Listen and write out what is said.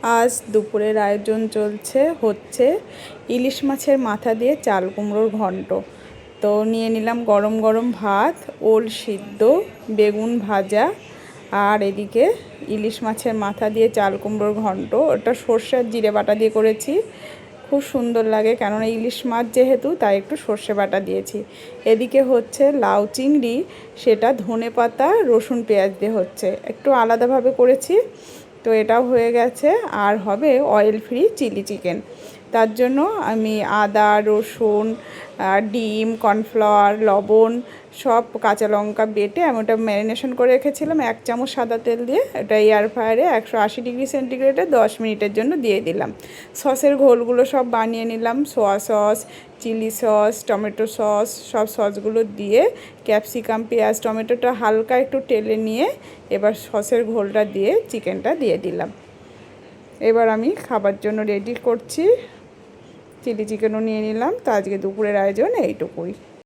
আজ দুপুরের আয়োজন হচ্ছে ইলিশ মাছের মাথা দিয়ে চাল কুমড়োর ঘন্ট। তো নিয়ে নিলাম গরম গরম ভাত, ওল সিদ্ধ, বেগুন ভাজা, আর এদিকে ইলিশ মাছের মাথা দিয়ে চাল কুমড়োর ঘন্ট। ওটা সর্ষে আর জিরে বাটা দিয়ে করেছি, খুব সুন্দর লাগে, কেননা ইলিশ মাছ যেহেতু, তাই একটু সর্ষে বাটা দিয়েছি। এদিকে হচ্ছে লাউ চিংড়ি, সেটা ধনে পাতা রসুন পেঁয়াজ দিয়ে হচ্ছে, একটু আলাদাভাবে করেছি। তো এটাও হয়ে গেছে। আর হবে অয়েল ফ্রি চিলি চিকেন। তার জন্য আমি আদা, রসুন, ডিম, কর্নফ্লাওয়ার, লবণ, সব কাঁচা লঙ্কা বেটে আমি ওটা ম্যারিনেশন করে রেখেছিলাম 1 চামচ সাদা তেল দিয়ে। এটা এয়ার ফ্রায়ারে 180 ডিগ্রি সেন্টিগ্রেডে 10 মিনিটের জন্য দিয়ে দিলাম। সসের ঘোলগুলো সব বানিয়ে নিলাম, soya sauce, chilli sauce, tomato sauce, সব সসগুলো দিয়ে ক্যাপসিকাম, পেঁয়াজ, টমেটোটা হালকা একটু টেলে নিয়ে এবার সসের ঘোলটা দিয়ে চিকেনটা দিয়ে দিলাম। এবার আমি খাবার জন্য রেডি করছি। চিলি চিকেনও নিয়ে নিলাম। তো আজকে দুপুরের আয়োজন এইটুকুই।